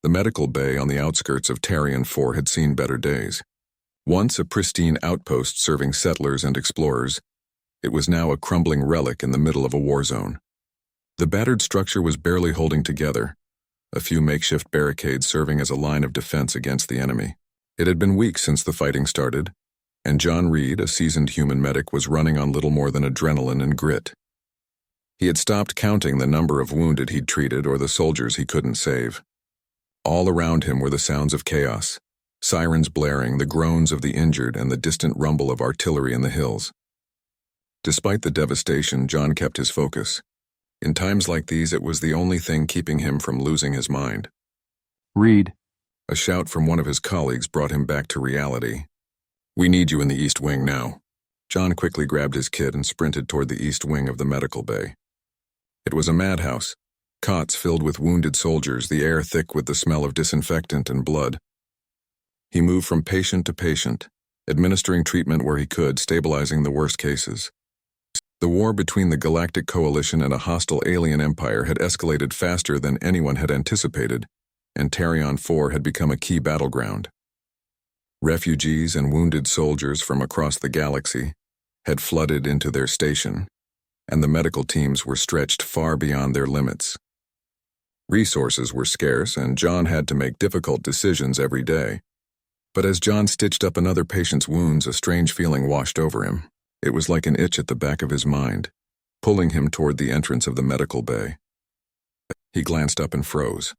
The medical bay on the outskirts of Tarion 4 had seen better days. Once a pristine outpost serving settlers and explorers, it was now a crumbling relic in the middle of a war zone. The battered structure was barely holding together, a few makeshift barricades serving as a line of defense against the enemy. It had been weeks since the fighting started, and John Reed, a seasoned human medic, was running on little more than adrenaline and grit. He had stopped counting the number of wounded he'd treated or the soldiers he couldn't save. All around him were the sounds of chaos, sirens blaring, the groans of the injured, and the distant rumble of artillery in the hills. Despite the devastation, John kept his focus. In times like these, it was the only thing keeping him from losing his mind. Reed. A shout from one of his colleagues brought him back to reality. "We need you in the East Wing now." John quickly grabbed his kit and sprinted toward the East Wing of the medical bay. It was a madhouse, cots filled with wounded soldiers, the air thick with the smell of disinfectant and blood. He moved from patient to patient, administering treatment where he could, stabilizing the worst cases. The war between the Galactic Coalition and a hostile alien empire had escalated faster than anyone had anticipated, and Tarion 4 had become a key battleground. Refugees and wounded soldiers from across the galaxy had flooded into their station, and the medical teams were stretched far beyond their limits. Resources were scarce, and John had to make difficult decisions every day. But as John stitched up another patient's wounds, a strange feeling washed over him. It was like an itch at the back of his mind, pulling him toward the entrance of the medical bay. He glanced up and froze.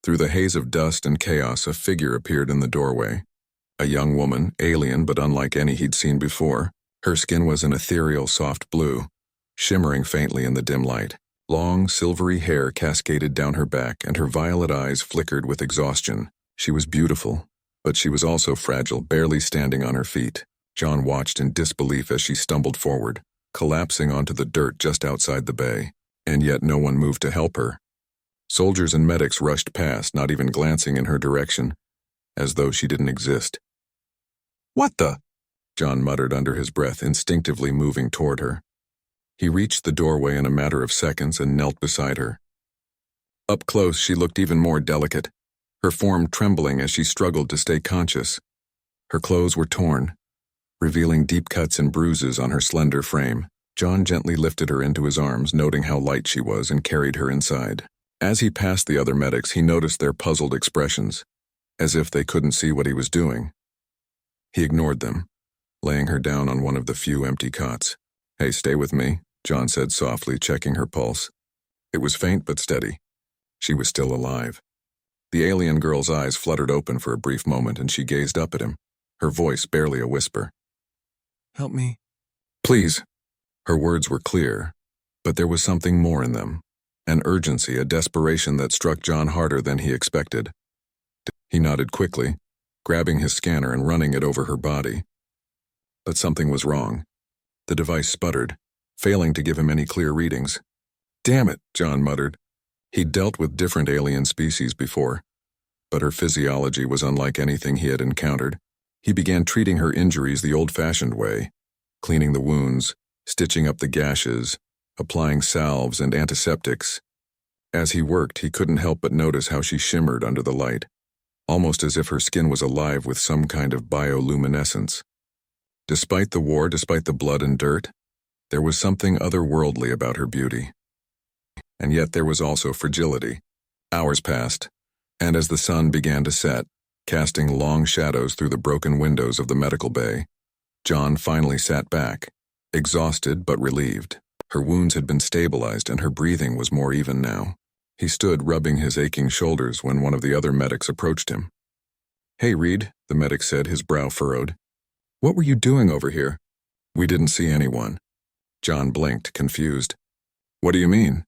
Through the haze of dust and chaos, a figure appeared in the doorway. A young woman, alien but unlike any he'd seen before. Her skin was an ethereal soft blue, shimmering faintly in the dim light. Long, silvery hair cascaded down her back, and her violet eyes flickered with exhaustion. She was beautiful, but she was also fragile, barely standing on her feet. John watched in disbelief as she stumbled forward, collapsing onto the dirt just outside the bay, and yet no one moved to help her. Soldiers and medics rushed past, not even glancing in her direction, as though she didn't exist. "What the?" John muttered under his breath, instinctively moving toward her. He reached the doorway in a matter of seconds and knelt beside her. Up close, she looked even more delicate, her form trembling as she struggled to stay conscious. Her clothes were torn, revealing deep cuts and bruises on her slender frame. John gently lifted her into his arms, noting how light she was, and carried her inside. As he passed the other medics, he noticed their puzzled expressions, as if they couldn't see what he was doing. He ignored them, laying her down on one of the few empty cots. "Hey, stay with me," John said softly, checking her pulse. It was faint but steady. She was still alive. The alien girl's eyes fluttered open for a brief moment, and she gazed up at him, her voice barely a whisper. "Help me. Please." Her words were clear, but there was something more in them. An urgency, a desperation that struck John harder than he expected. He nodded quickly, grabbing his scanner and running it over her body. But something was wrong. The device sputtered, failing to give him any clear readings. "Damn it," John muttered. He'd dealt with different alien species before, but her physiology was unlike anything he had encountered. He began treating her injuries the old-fashioned way, cleaning the wounds, stitching up the gashes, applying salves and antiseptics. As he worked, he couldn't help but notice how she shimmered under the light, almost as if her skin was alive with some kind of bioluminescence. Despite the war, despite the blood and dirt, there was something otherworldly about her beauty. And yet there was also fragility. Hours passed, and as the sun began to set, casting long shadows through the broken windows of the medical bay, John finally sat back, exhausted but relieved. Her wounds had been stabilized and her breathing was more even now. He stood rubbing his aching shoulders when one of the other medics approached him. "Hey, Reed," the medic said, his brow furrowed. "What were you doing over here?" "We didn't see anyone." John blinked, confused. "What do you mean?"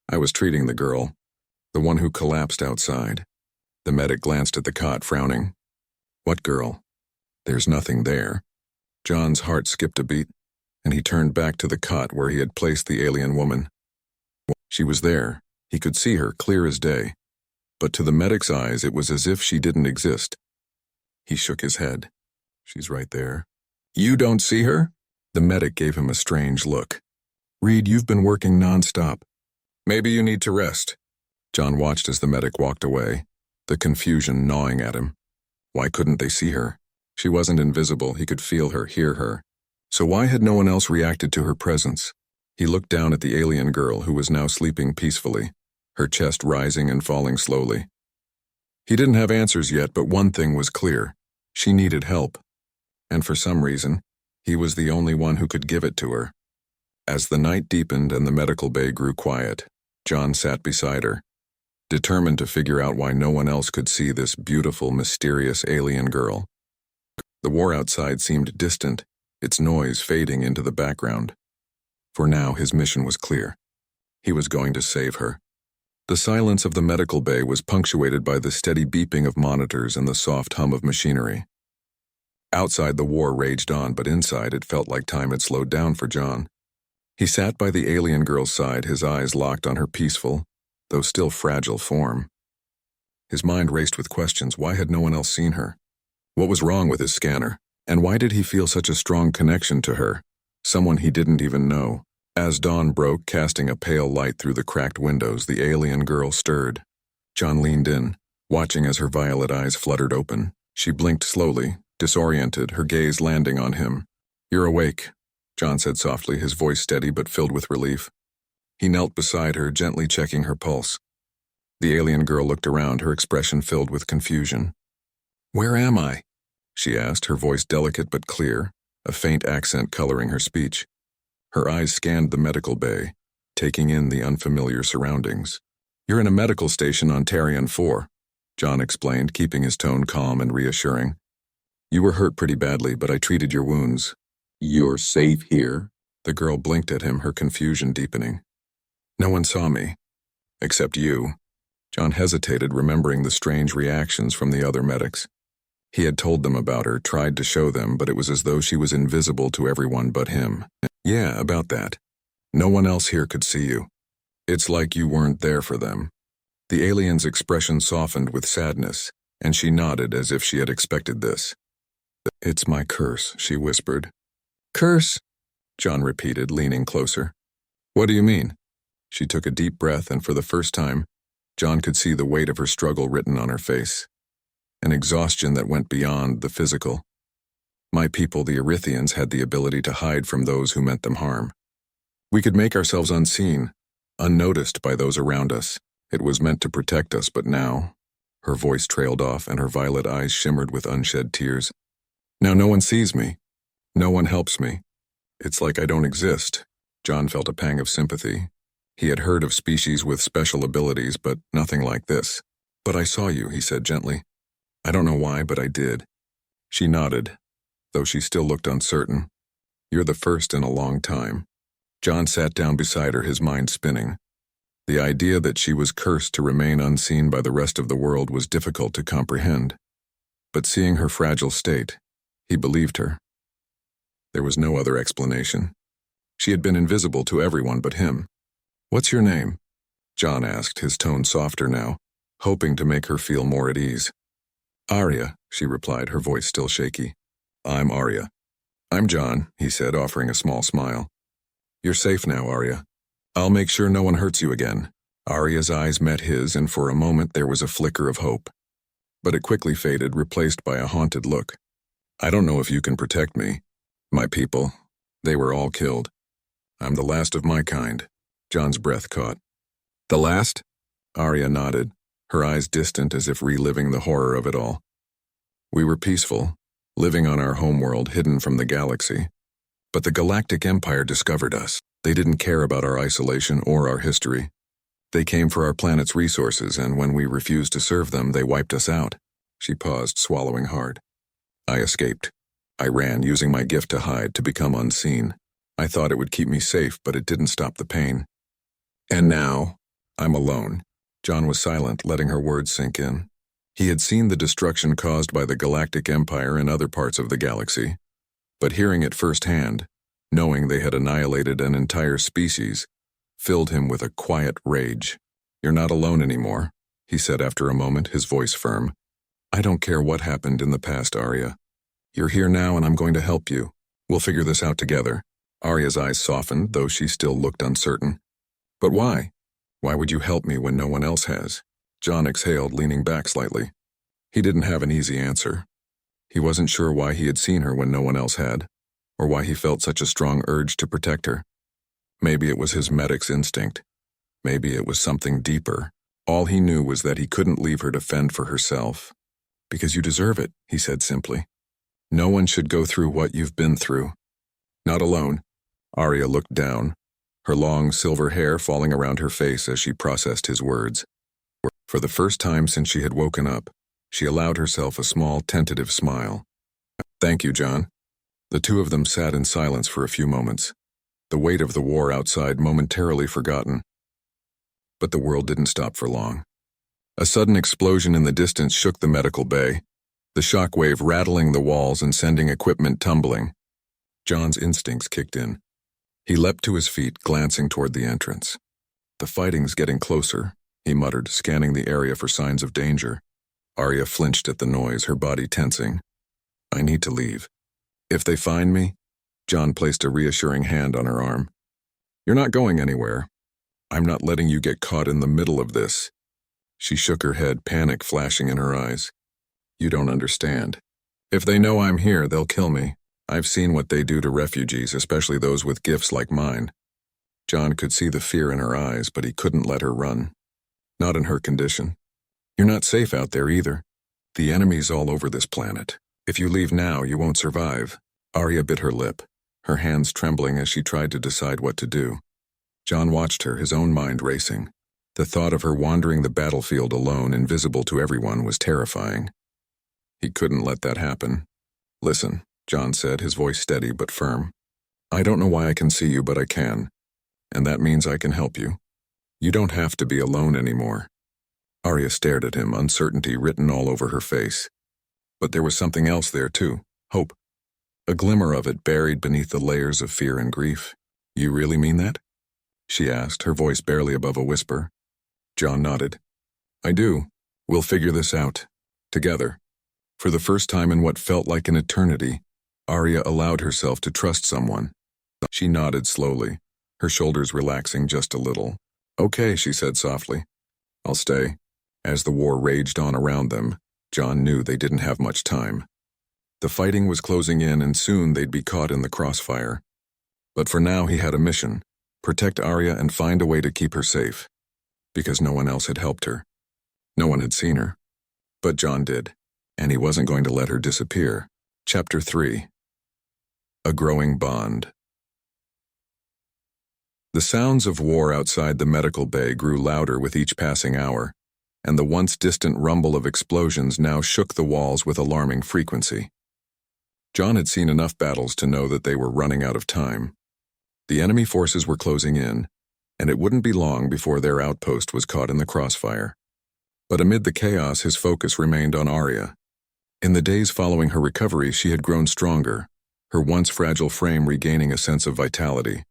"I was treating the girl, the one who collapsed outside." The medic glanced at the cot, frowning. "What girl?" "There's nothing there." John's heart skipped a beat, and he turned back to the cot where he had placed the alien woman. She was there. He could see her clear as day, but to the medic's eyes it was as if she didn't exist. He shook his head. "She's right there." "You don't see her?" The medic gave him a strange look. "Reed, you've been working non-stop. Maybe you need to rest." John watched as the medic walked away, the confusion gnawing at him. Why couldn't they see her? She wasn't invisible, he could feel her, hear her. So why had no one else reacted to her presence? He looked down at the alien girl who was now sleeping peacefully, her chest rising and falling slowly. He didn't have answers yet, but one thing was clear. She needed help. And for some reason, he was the only one who could give it to her. As the night deepened and the medical bay grew quiet, John sat beside her, determined to figure out why no one else could see this beautiful, mysterious alien girl. The war outside seemed distant, its noise fading into the background. For now, his mission was clear. He was going to save her. The silence of the medical bay was punctuated by the steady beeping of monitors and the soft hum of machinery. Outside, the war raged on, but inside it felt like time had slowed down for John. He sat by the alien girl's side, his eyes locked on her peaceful, though still fragile form. His mind raced with questions. Why had no one else seen her? What was wrong with his scanner? And why did he feel such a strong connection to her, someone he didn't even know? As dawn broke, casting a pale light through the cracked windows, the alien girl stirred. John leaned in, watching as her violet eyes fluttered open. She blinked slowly, disoriented, her gaze landing on him. "You're awake," John said softly, his voice steady but filled with relief. He knelt beside her, gently checking her pulse. The alien girl looked around, her expression filled with confusion. "Where am I?" she asked, her voice delicate but clear, a faint accent coloring her speech. Her eyes scanned the medical bay, taking in the unfamiliar surroundings. "You're in a medical station on Tarian 4, John explained, keeping his tone calm and reassuring. "You were hurt pretty badly, but I treated your wounds." "You're safe here?" The girl blinked at him, her confusion deepening. "No one saw me. Except you." John hesitated, remembering the strange reactions from the other medics. He had told them about her, tried to show them, but it was as though she was invisible to everyone but him. "Yeah, about that. No one else here could see you. It's like you weren't there for them." The alien's expression softened with sadness, and she nodded as if she had expected this. "It's my curse," she whispered. "Curse?" John repeated, leaning closer. "What do you mean?" She took a deep breath, and for the first time, John could see the weight of her struggle written on her face. An exhaustion that went beyond the physical. "My people, the Erythians, had the ability to hide from those who meant them harm. We could make ourselves unseen, unnoticed by those around us. It was meant to protect us, but now..." Her voice trailed off, and her violet eyes shimmered with unshed tears. "Now no one sees me. No one helps me. It's like I don't exist." John felt a pang of sympathy. He had heard of species with special abilities, but nothing like this. "But I saw you," he said gently. "I don't know why, but I did." She nodded, though she still looked uncertain. "You're the first in a long time." John sat down beside her, his mind spinning. The idea that she was cursed to remain unseen by the rest of the world was difficult to comprehend. But seeing her fragile state, he believed her. There was no other explanation. She had been invisible to everyone but him. "What's your name?" John asked, his tone softer now, hoping to make her feel more at ease. "Arya," she replied, her voice still shaky. "I'm Arya." "I'm John," he said, offering a small smile. "You're safe now, Arya. I'll make sure no one hurts you again." Arya's eyes met his, and for a moment there was a flicker of hope. But it quickly faded, replaced by a haunted look. "I don't know if you can protect me. My people, they were all killed. I'm the last of my kind." John's breath caught. "The last?" Arya nodded, her eyes distant as if reliving the horror of it all. "We were peaceful, living on our homeworld, hidden from the galaxy. But the Galactic Empire discovered us. They didn't care about our isolation or our history. They came for our planet's resources, and when we refused to serve them, they wiped us out." She paused, swallowing hard. "I escaped. I ran, using my gift to hide, to become unseen. I thought it would keep me safe, but it didn't stop the pain. And now, I'm alone." John was silent, letting her words sink in. He had seen the destruction caused by the Galactic Empire in other parts of the galaxy, but hearing it firsthand, knowing they had annihilated an entire species, filled him with a quiet rage. "You're not alone anymore," he said after a moment, his voice firm. "I don't care what happened in the past, Arya. You're here now, and I'm going to help you. We'll figure this out together." Arya's eyes softened, though she still looked uncertain. "But why? Why would you help me when no one else has?" John exhaled, leaning back slightly. He didn't have an easy answer. He wasn't sure why he had seen her when no one else had, or why he felt such a strong urge to protect her. Maybe it was his medic's instinct. Maybe it was something deeper. All he knew was that he couldn't leave her to fend for herself. "Because you deserve it," he said simply. "No one should go through what you've been through. Not alone." Arya looked down, her long silver hair falling around her face as she processed his words. For the first time since she had woken up, she allowed herself a small, tentative smile. "Thank you, John." The two of them sat in silence for a few moments, the weight of the war outside momentarily forgotten. But the world didn't stop for long. A sudden explosion in the distance shook the medical bay, the shock wave rattling the walls and sending equipment tumbling. John's instincts kicked in. He leapt to his feet, glancing toward the entrance. "The fighting's getting closer," he muttered, scanning the area for signs of danger. Arya flinched at the noise, her body tensing. "I need to leave." "If they find me?" John placed a reassuring hand on her arm. "You're not going anywhere. I'm not letting you get caught in the middle of this." She shook her head, panic flashing in her eyes. "You don't understand. If they know I'm here, they'll kill me. I've seen what they do to refugees, especially those with gifts like mine." John could see the fear in her eyes, but he couldn't let her run. Not in her condition. "You're not safe out there either. The enemy's all over this planet. If you leave now, you won't survive." Arya bit her lip, her hands trembling as she tried to decide what to do. John watched her, his own mind racing. The thought of her wandering the battlefield alone, invisible to everyone, was terrifying. He couldn't let that happen. "Listen," John said, his voice steady but firm. "I don't know why I can see you, but I can. And that means I can help you. You don't have to be alone anymore." Arya stared at him, uncertainty written all over her face. But there was something else there, too. Hope. A glimmer of it buried beneath the layers of fear and grief. "You really mean that?" she asked, her voice barely above a whisper. John nodded. "I do. We'll figure this out. Together." For the first time in what felt like an eternity, Arya allowed herself to trust someone. She nodded slowly, her shoulders relaxing just a little. "Okay," she said softly. "I'll stay." As the war raged on around them, John knew they didn't have much time. The fighting was closing in, and soon they'd be caught in the crossfire. But for now he had a mission: protect Arya and find a way to keep her safe. Because no one else had helped her. No one had seen her. But John did, and he wasn't going to let her disappear. Chapter 3. A Growing Bond. The sounds of war outside the medical bay grew louder with each passing hour, and the once distant rumble of explosions now shook the walls with alarming frequency. John had seen enough battles to know that they were running out of time. The enemy forces were closing in, and it wouldn't be long before their outpost was caught in the crossfire. But amid the chaos, his focus remained on Arya. In the days following her recovery, she had grown stronger, her once fragile frame regaining a sense of vitality.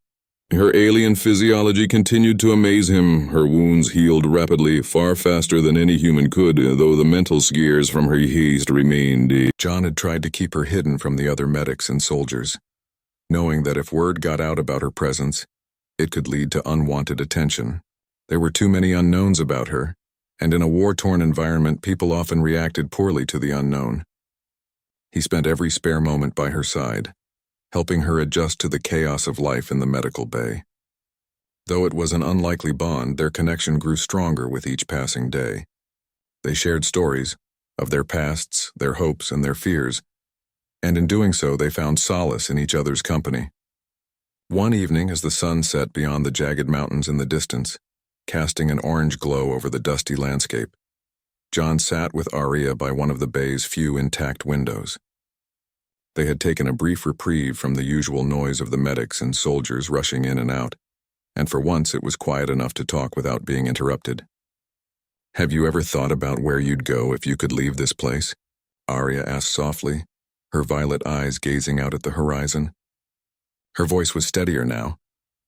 Her alien physiology continued to amaze him. Her wounds healed rapidly, far faster than any human could, though the mental scars from her haste remained. John had tried to keep her hidden from the other medics and soldiers, knowing that if word got out about her presence, it could lead to unwanted attention. There were too many unknowns about her, and in a war-torn environment, people often reacted poorly to the unknown. He spent every spare moment by her side, helping her adjust to the chaos of life in the medical bay. Though it was an unlikely bond, their connection grew stronger with each passing day. They shared stories of their pasts, their hopes, and their fears, and in doing so they found solace in each other's company. One evening, as the sun set beyond the jagged mountains in the distance, casting an orange glow over the dusty landscape, John sat with Arya by one of the bay's few intact windows. They had taken a brief reprieve from the usual noise of the medics and soldiers rushing in and out, and for once it was quiet enough to talk without being interrupted. "Have you ever thought about where you'd go if you could leave this place?" Arya asked softly, her violet eyes gazing out at the horizon. Her voice was steadier now,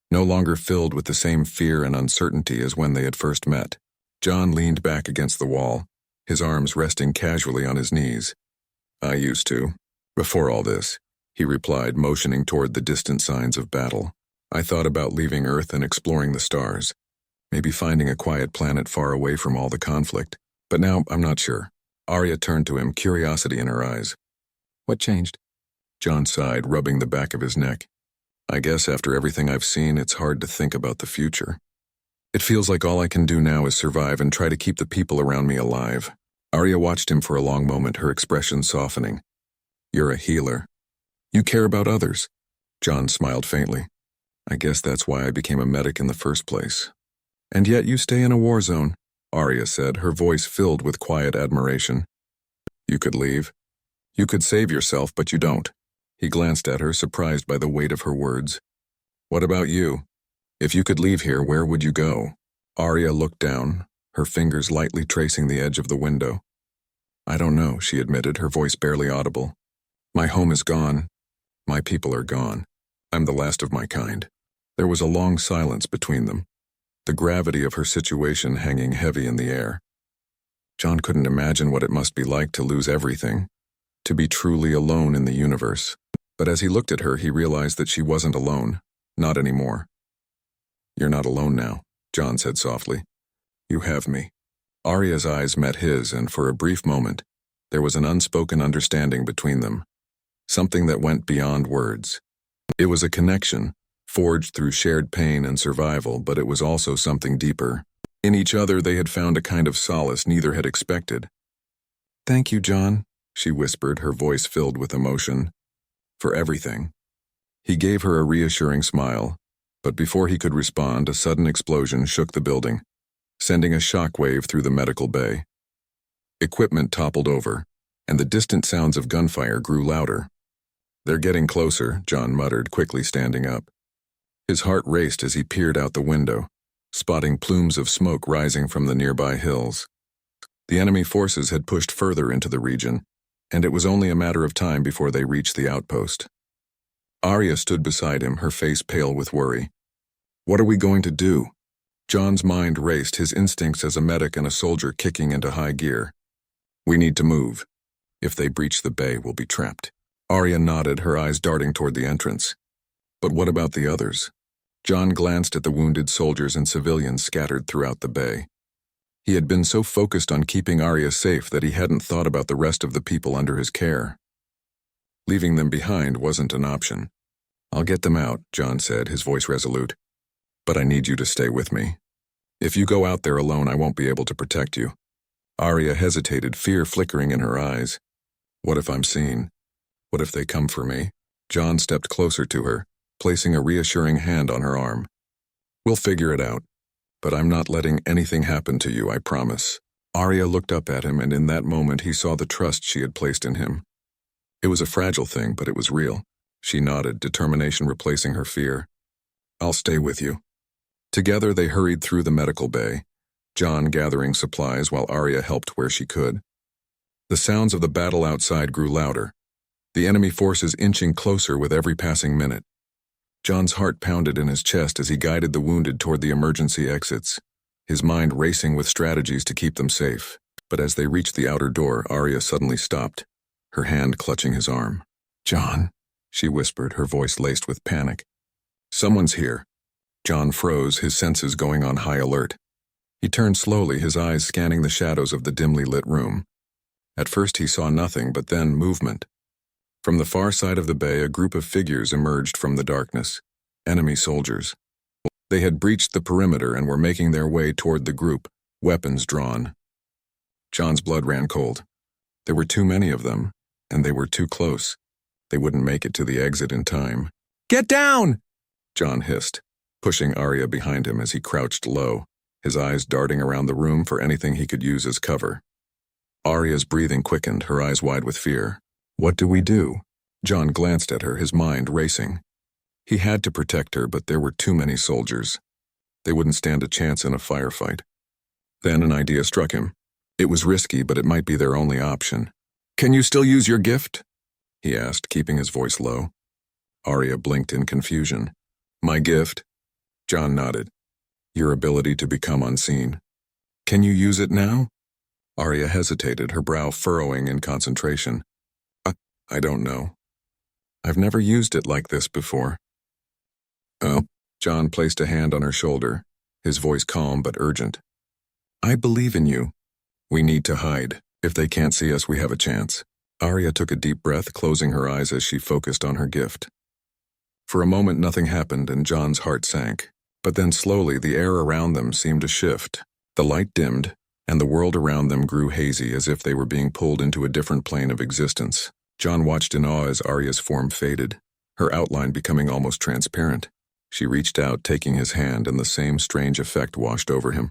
no longer filled with the same fear and uncertainty as when they had first met. John leaned back against the wall, his arms resting casually on his knees. "I used to. Before all this," he replied, motioning toward the distant signs of battle. "I thought about leaving Earth and exploring the stars. Maybe finding a quiet planet far away from all the conflict. But now, I'm not sure. Arya turned to him, curiosity in her eyes. What changed? John sighed, rubbing the back of his neck. I guess after everything I've seen, it's hard to think about the future. It feels like all I can do now is survive and try to keep the people around me alive. Arya watched him for a long moment, her expression softening. You're a healer. You care about others. John smiled faintly. I guess that's why I became a medic in the first place. And yet you stay in a war zone, Arya said, her voice filled with quiet admiration. You could leave. You could save yourself, but you don't. He glanced at her, surprised by the weight of her words. What about you? If you could leave here, where would you go? Arya looked down, her fingers lightly tracing the edge of the window. I don't know, she admitted, her voice barely audible. My home is gone. My people are gone. I'm the last of my kind. There was a long silence between them, the gravity of her situation hanging heavy in the air. John couldn't imagine what it must be like to lose everything, to be truly alone in the universe. But as he looked at her, he realized that she wasn't alone, not anymore. You're not alone now, John said softly. You have me. Arya's eyes met his, and for a brief moment, there was an unspoken understanding between them, something that went beyond words. It was a connection, forged through shared pain and survival, but it was also something deeper. In each other, they had found a kind of solace neither had expected. Thank you, John, she whispered, her voice filled with emotion. For everything. He gave her a reassuring smile, but before he could respond, a sudden explosion shook the building, sending a shockwave through the medical bay. Equipment toppled over, and the distant sounds of gunfire grew louder. They're getting closer, John muttered, quickly standing up. His heart raced as he peered out the window, spotting plumes of smoke rising from the nearby hills. The enemy forces had pushed further into the region, and it was only a matter of time before they reached the outpost. Arya stood beside him, her face pale with worry. What are we going to do? John's mind raced, his instincts as a medic and a soldier kicking into high gear. We need to move. If they breach the bay, we'll be trapped. Arya nodded, her eyes darting toward the entrance. But what about the others? John glanced at the wounded soldiers and civilians scattered throughout the bay. He had been so focused on keeping Arya safe that he hadn't thought about the rest of the people under his care. Leaving them behind wasn't an option. I'll get them out, John said, his voice resolute. But I need you to stay with me. If you go out there alone, I won't be able to protect you. Arya hesitated, fear flickering in her eyes. What if I'm seen? What if they come for me? John stepped closer to her, placing a reassuring hand on her arm. We'll figure it out. But I'm not letting anything happen to you, I promise. Arya looked up at him, and in that moment he saw the trust she had placed in him. It was a fragile thing, but it was real. She nodded, determination replacing her fear. I'll stay with you. Together they hurried through the medical bay, John gathering supplies while Arya helped where she could. The sounds of the battle outside grew louder, the enemy forces inching closer with every passing minute. John's heart pounded in his chest as he guided the wounded toward the emergency exits, his mind racing with strategies to keep them safe. But as they reached the outer door, Arya suddenly stopped, her hand clutching his arm. John, she whispered, her voice laced with panic. Someone's here. John froze, his senses going on high alert. He turned slowly, his eyes scanning the shadows of the dimly lit room. At first he saw nothing, but then movement. From the far side of the bay, a group of figures emerged from the darkness, enemy soldiers. They had breached the perimeter and were making their way toward the group, weapons drawn. John's blood ran cold. There were too many of them, and they were too close. They wouldn't make it to the exit in time. Get down! John hissed, pushing Arya behind him as he crouched low, his eyes darting around the room for anything he could use as cover. Arya's breathing quickened, her eyes wide with fear. What do we do? John glanced at her, his mind racing. He had to protect her, but there were too many soldiers. They wouldn't stand a chance in a firefight. Then an idea struck him. It was risky, but it might be their only option. Can you still use your gift? He asked, keeping his voice low. Arya blinked in confusion. My gift? John nodded. Your ability to become unseen. Can you use it now? Arya hesitated, her brow furrowing in concentration. I don't know. I've never used it like this before. Oh, John placed a hand on her shoulder, his voice calm but urgent. "I believe in you. We need to hide. If they can't see us, we have a chance." Arya took a deep breath, closing her eyes as she focused on her gift. For a moment nothing happened and John's heart sank. But then slowly the air around them seemed to shift. The light dimmed, and the world around them grew hazy as if they were being pulled into a different plane of existence. John watched in awe as Arya's form faded, her outline becoming almost transparent. She reached out, taking his hand, and the same strange effect washed over him.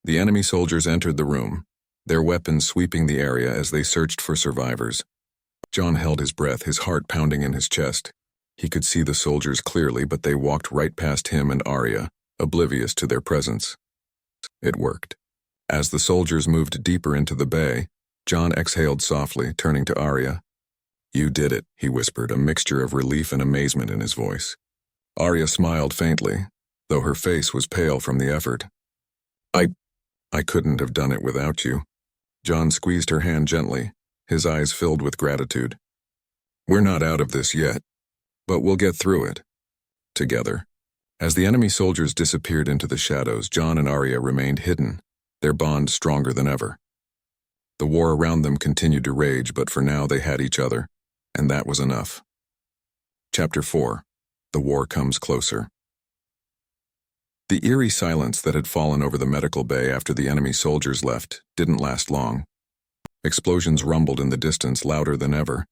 The enemy soldiers entered the room, their weapons sweeping the area as they searched for survivors. John held his breath, his heart pounding in his chest. He could see the soldiers clearly, but they walked right past him and Arya, oblivious to their presence. It worked. As the soldiers moved deeper into the bay, John exhaled softly, turning to Arya. "You did it," he whispered, a mixture of relief and amazement in his voice. Arya smiled faintly, though her face was pale from the effort. I couldn't have done it without you." John squeezed her hand gently, his eyes filled with gratitude. "We're not out of this yet, but we'll get through it. Together." As the enemy soldiers disappeared into the shadows, John and Arya remained hidden, their bond stronger than ever. The war around them continued to rage, but for now they had each other, and that was enough. Chapter 4. The War Comes Closer. The eerie silence that had fallen over the medical bay after the enemy soldiers left didn't last long. Explosions rumbled in the distance louder than ever,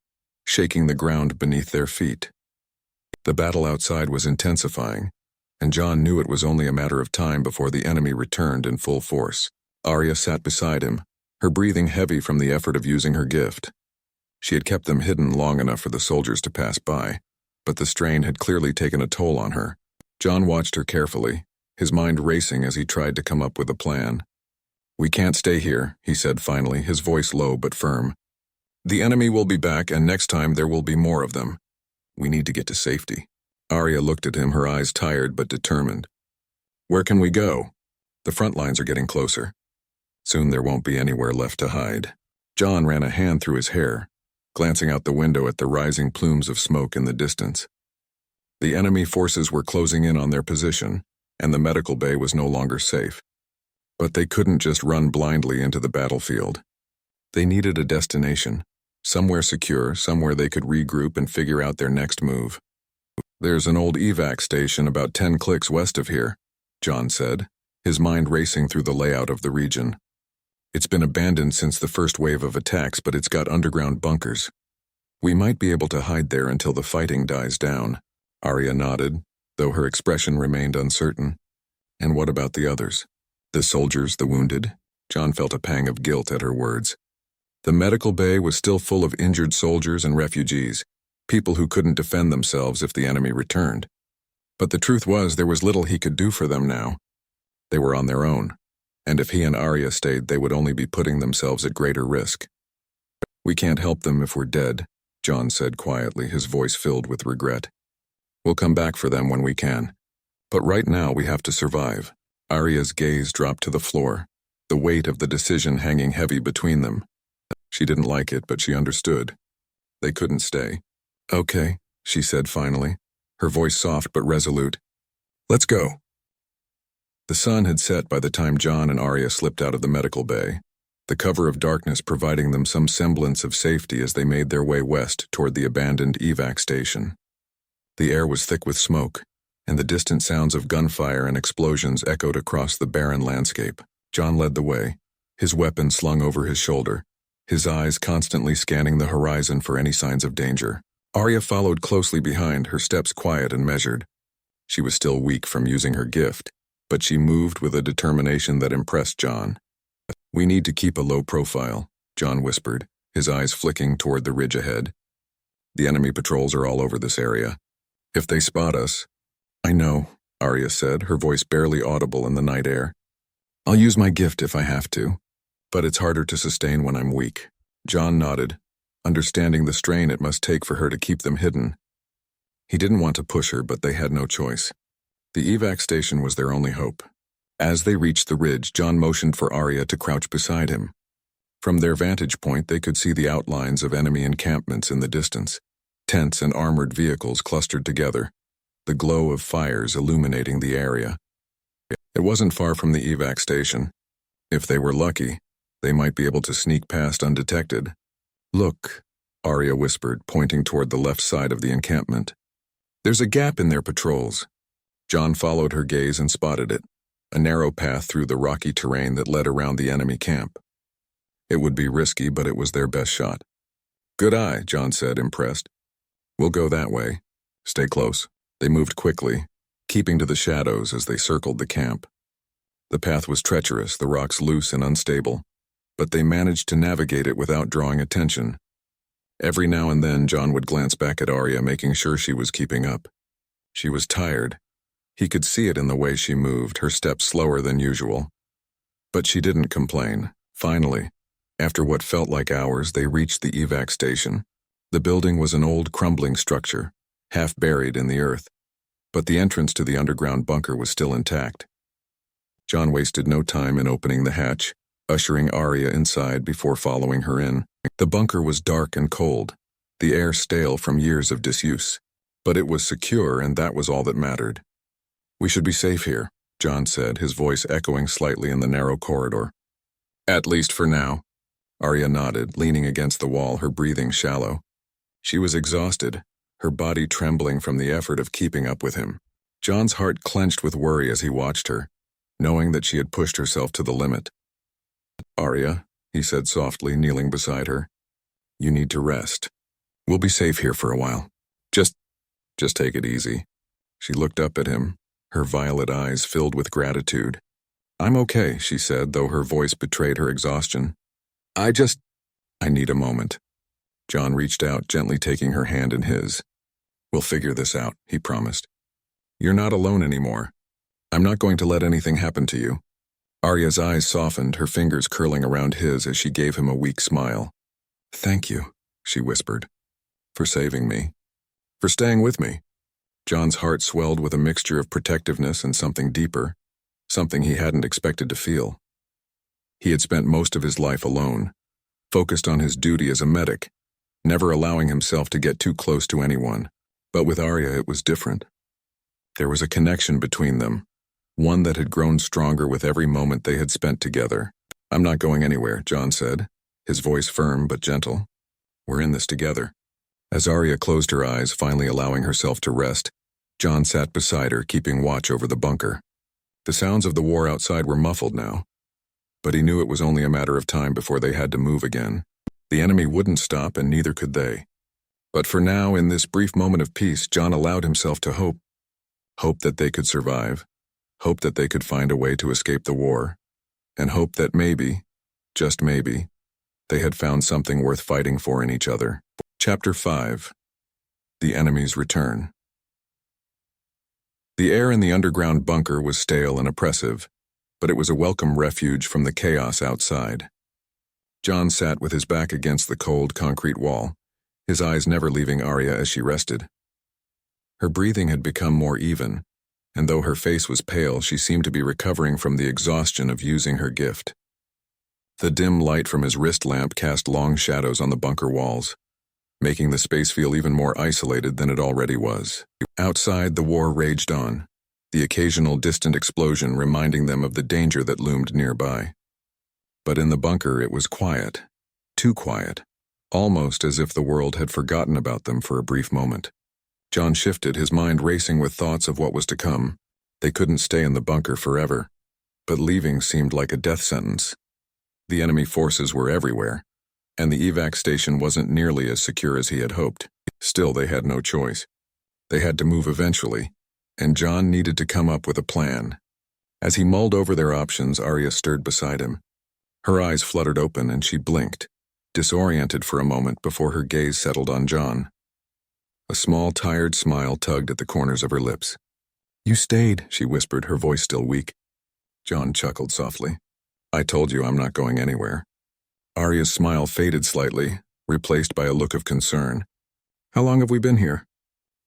shaking the ground beneath their feet. The battle outside was intensifying, and John knew it was only a matter of time before the enemy returned in full force. Arya sat beside him, her breathing heavy from the effort of using her gift. She had kept them hidden long enough for the soldiers to pass by, but the strain had clearly taken a toll on her. John watched her carefully, his mind racing as he tried to come up with a plan. "We can't stay here," he said finally, his voice low but firm. "The enemy will be back, and next time there will be more of them. We need to get to safety." Arya looked at him, her eyes tired but determined. "Where can we go?" "The front lines are getting closer. Soon there won't be anywhere left to hide." John ran a hand through his hair, glancing out the window at the rising plumes of smoke in the distance. The enemy forces were closing in on their position, and the medical bay was no longer safe. But they couldn't just run blindly into the battlefield. They needed a destination, somewhere secure, somewhere they could regroup and figure out their next move. "There's an old evac station about 10 clicks west of here," John said, his mind racing through the layout of the region. "It's been abandoned since the first wave of attacks, but it's got underground bunkers. We might be able to hide there until the fighting dies down." Arya nodded, though her expression remained uncertain. "And what about the others? The soldiers, the wounded?" John felt a pang of guilt at her words. The medical bay was still full of injured soldiers and refugees, people who couldn't defend themselves if the enemy returned. But the truth was there was little he could do for them now. They were on their own, and if he and Arya stayed, they would only be putting themselves at greater risk. "We can't help them if we're dead," John said quietly, his voice filled with regret. "We'll come back for them when we can. But right now we have to survive." Arya's gaze dropped to the floor, the weight of the decision hanging heavy between them. She didn't like it, but she understood. They couldn't stay. "Okay," she said finally, her voice soft but resolute. "Let's go." The sun had set by the time John and Arya slipped out of the medical bay, the cover of darkness providing them some semblance of safety as they made their way west toward the abandoned evac station. The air was thick with smoke, and the distant sounds of gunfire and explosions echoed across the barren landscape. John led the way, his weapon slung over his shoulder, his eyes constantly scanning the horizon for any signs of danger. Arya followed closely behind, her steps quiet and measured. She was still weak from using her gift, but she moved with a determination that impressed John. "We need to keep a low profile," John whispered, his eyes flicking toward the ridge ahead. "The enemy patrols are all over this area. If they spot us—" "I know," Arya said, her voice barely audible in the night air. "I'll use my gift if I have to, but it's harder to sustain when I'm weak." John nodded, understanding the strain it must take for her to keep them hidden. He didn't want to push her, but they had no choice. The evac station was their only hope. As they reached the ridge, John motioned for Arya to crouch beside him. From their vantage point, they could see the outlines of enemy encampments in the distance, tents and armored vehicles clustered together, the glow of fires illuminating the area. It wasn't far from the evac station. If they were lucky, they might be able to sneak past undetected. Look, Arya whispered, pointing toward the left side of the encampment. There's a gap in their patrols. John followed her gaze and spotted it, a narrow path through the rocky terrain that led around the enemy camp. It would be risky, but it was their best shot. Good eye, John said, impressed. We'll go that way. Stay close. They moved quickly, keeping to the shadows as they circled the camp. The path was treacherous, the rocks loose and unstable, but they managed to navigate it without drawing attention. Every now and then, John would glance back at Arya, making sure she was keeping up. She was tired. He could see it in the way she moved, her steps slower than usual. But she didn't complain. Finally, after what felt like hours, they reached the evac station. The building was an old, crumbling structure, half buried in the earth, but the entrance to the underground bunker was still intact. John wasted no time in opening the hatch, ushering Arya inside before following her in. The bunker was dark and cold, the air stale from years of disuse, but it was secure, and that was all that mattered. We should be safe here, John said, his voice echoing slightly in the narrow corridor. At least for now. Arya nodded, leaning against the wall, her breathing shallow. She was exhausted, her body trembling from the effort of keeping up with him. John's heart clenched with worry as he watched her, knowing that she had pushed herself to the limit. Arya, he said softly, kneeling beside her, you need to rest. We'll be safe here for a while. Just take it easy. She looked up at him, her violet eyes filled with gratitude. I'm okay, she said, though her voice betrayed her exhaustion. I need a moment. John reached out, gently taking her hand in his. We'll figure this out, he promised. You're not alone anymore. I'm not going to let anything happen to you. Arya's eyes softened, her fingers curling around his as she gave him a weak smile. Thank you, she whispered, for saving me, for staying with me. John's heart swelled with a mixture of protectiveness and something deeper, something he hadn't expected to feel. He had spent most of his life alone, focused on his duty as a medic, never allowing himself to get too close to anyone. But with Arya it was different. There was a connection between them, one that had grown stronger with every moment they had spent together. I'm not going anywhere, John said, his voice firm but gentle. We're in this together. As Arya closed her eyes, finally allowing herself to rest, John sat beside her, keeping watch over the bunker. The sounds of the war outside were muffled now, but he knew it was only a matter of time before they had to move again. The enemy wouldn't stop, and neither could they. But for now, in this brief moment of peace, John allowed himself to hope. Hope that they could survive, hope that they could find a way to escape the war, and hope that maybe, just maybe, they had found something worth fighting for in each other. Chapter 5. The Enemy's Return. The air in the underground bunker was stale and oppressive, but it was a welcome refuge from the chaos outside. John sat with his back against the cold concrete wall, his eyes never leaving Arya as she rested. Her breathing had become more even, and though her face was pale, she seemed to be recovering from the exhaustion of using her gift. The dim light from his wrist lamp cast long shadows on the bunker walls, making the space feel even more isolated than it already was. Outside, the war raged on, the occasional distant explosion reminding them of the danger that loomed nearby. But in the bunker, it was quiet, too quiet, almost as if the world had forgotten about them for a brief moment. John shifted, his mind racing with thoughts of what was to come. They couldn't stay in the bunker forever, but leaving seemed like a death sentence. The enemy forces were everywhere, and the evac station wasn't nearly as secure as he had hoped. Still, they had no choice. They had to move eventually, and John needed to come up with a plan. As he mulled over their options, Arya stirred beside him. Her eyes fluttered open and she blinked, disoriented for a moment before her gaze settled on John. A small, tired smile tugged at the corners of her lips. You stayed, she whispered, her voice still weak. John chuckled softly. I told you I'm not going anywhere. Arya's smile faded slightly, replaced by a look of concern. How long have we been here?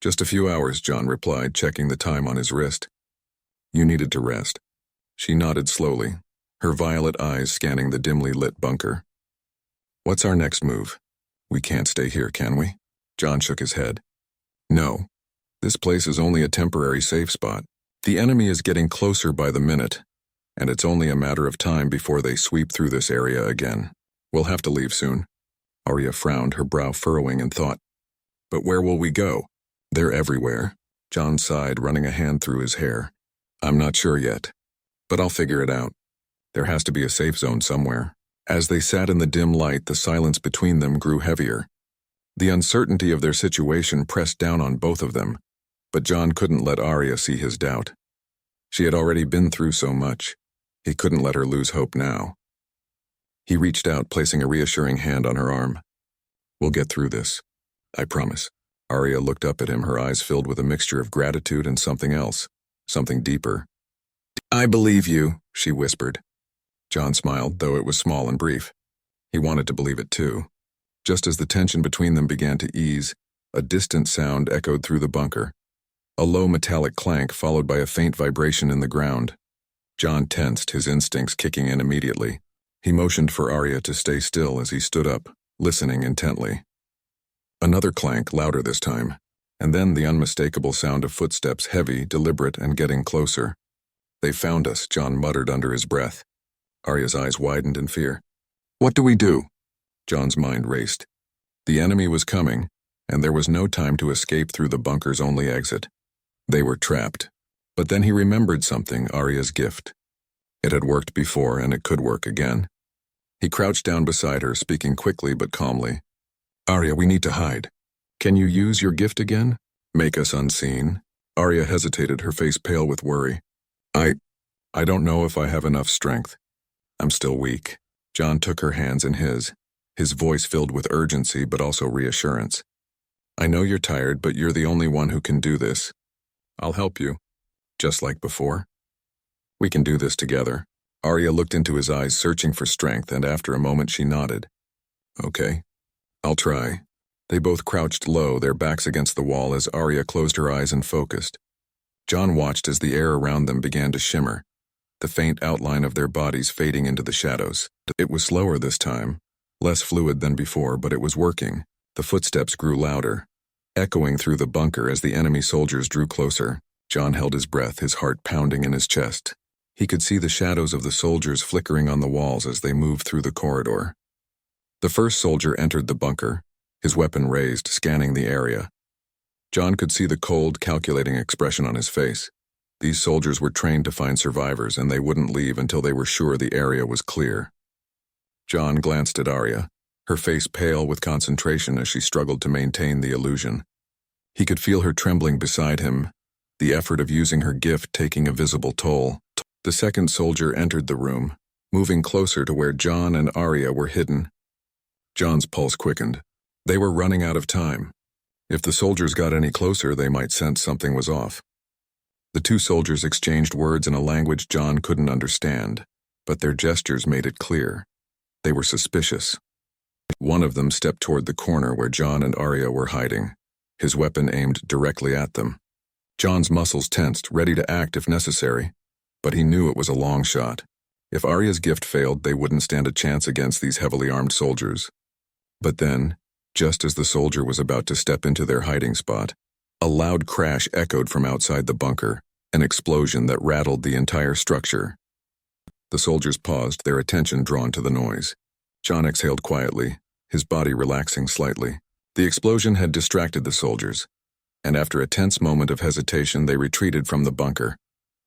Just a few hours, John replied, checking the time on his wrist. You needed to rest. She nodded slowly, her violet eyes scanning the dimly lit bunker. What's our next move? We can't stay here, can we? John shook his head. No. This place is only a temporary safe spot. The enemy is getting closer by the minute, and it's only a matter of time before they sweep through this area again. We'll have to leave soon. Arya frowned, her brow furrowing in thought. But where will we go? They're everywhere. John sighed, running a hand through his hair. I'm not sure yet, but I'll figure it out. There has to be a safe zone somewhere. As they sat in the dim light, the silence between them grew heavier. The uncertainty of their situation pressed down on both of them, but John couldn't let Arya see his doubt. She had already been through so much. He couldn't let her lose hope now. He reached out, placing a reassuring hand on her arm. We'll get through this. I promise. Arya looked up at him, her eyes filled with a mixture of gratitude and something else, something deeper. I believe you, she whispered. John smiled, though it was small and brief. He wanted to believe it too. Just as the tension between them began to ease, a distant sound echoed through the bunker. A low metallic clank followed by a faint vibration in the ground. John tensed, his instincts kicking in immediately. He motioned for Arya to stay still as he stood up, listening intently. Another clank, louder this time, and then the unmistakable sound of footsteps, heavy, deliberate, and getting closer. They found us, John muttered under his breath. Arya's eyes widened in fear. What do we do? John's mind raced. The enemy was coming, and there was no time to escape through the bunker's only exit. They were trapped. But then he remembered something, Arya's gift. It had worked before, and it could work again. He crouched down beside her, speaking quickly but calmly. Arya, we need to hide. Can you use your gift again? Make us unseen? Arya hesitated, her face pale with worry. I don't know if I have enough strength. I'm still weak. John took her hands in his voice filled with urgency but also reassurance. I know you're tired, but you're the only one who can do this. I'll help you. Just like before. We can do this together. Arya looked into his eyes, searching for strength, and after a moment she nodded. Okay. I'll try. They both crouched low, their backs against the wall as Arya closed her eyes and focused. John watched as the air around them began to shimmer, the faint outline of their bodies fading into the shadows. It was slower this time, less fluid than before, but it was working. The footsteps grew louder, echoing through the bunker as the enemy soldiers drew closer. John held his breath, his heart pounding in his chest. He could see the shadows of the soldiers flickering on the walls as they moved through the corridor. The first soldier entered the bunker, his weapon raised, scanning the area. John could see the cold, calculating expression on his face. These soldiers were trained to find survivors, and they wouldn't leave until they were sure the area was clear. John glanced at Arya, her face pale with concentration as she struggled to maintain the illusion. He could feel her trembling beside him, the effort of using her gift taking a visible toll. The second soldier entered the room, moving closer to where John and Arya were hidden. John's pulse quickened. They were running out of time. If the soldiers got any closer, they might sense something was off. The two soldiers exchanged words in a language John couldn't understand, but their gestures made it clear. They were suspicious. One of them stepped toward the corner where John and Arya were hiding, his weapon aimed directly at them. John's muscles tensed, ready to act if necessary, but he knew it was a long shot. If Arya's gift failed, they wouldn't stand a chance against these heavily armed soldiers. But then, just as the soldier was about to step into their hiding spot, a loud crash echoed from outside the bunker, an explosion that rattled the entire structure. The soldiers paused, their attention drawn to the noise. John exhaled quietly, his body relaxing slightly. The explosion had distracted the soldiers, and after a tense moment of hesitation, they retreated from the bunker,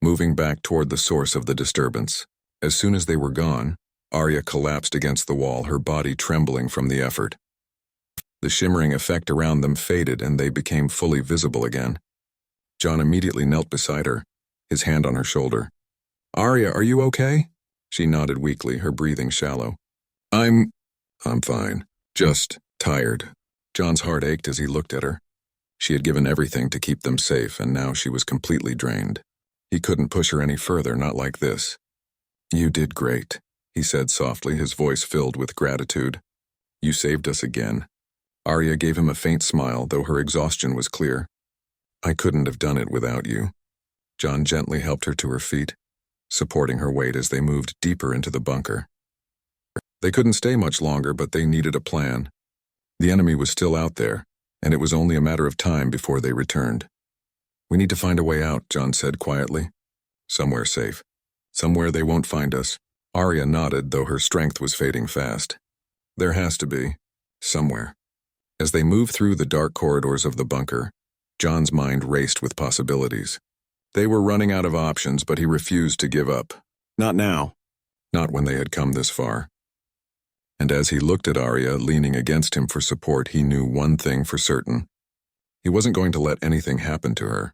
moving back toward the source of the disturbance. As soon as they were gone, Arya collapsed against the wall, her body trembling from the effort. The shimmering effect around them faded and they became fully visible again. John immediately knelt beside her, his hand on her shoulder. Arya, are you okay? She nodded weakly, her breathing shallow. I'm fine. Just tired. John's heart ached as he looked at her. She had given everything to keep them safe, and now she was completely drained. He couldn't push her any further, not like this. You did great, he said softly, his voice filled with gratitude. You saved us again. Arya gave him a faint smile, though her exhaustion was clear. I couldn't have done it without you. John gently helped her to her feet, supporting her weight as they moved deeper into the bunker. They couldn't stay much longer, but they needed a plan. The enemy was still out there, and it was only a matter of time before they returned. We need to find a way out, John said quietly. Somewhere safe. Somewhere they won't find us. Arya nodded, though her strength was fading fast. There has to be. Somewhere. As they moved through the dark corridors of the bunker, John's mind raced with possibilities. They were running out of options, but he refused to give up. Not now. Not when they had come this far. And as he looked at Arya, leaning against him for support, he knew one thing for certain. He wasn't going to let anything happen to her.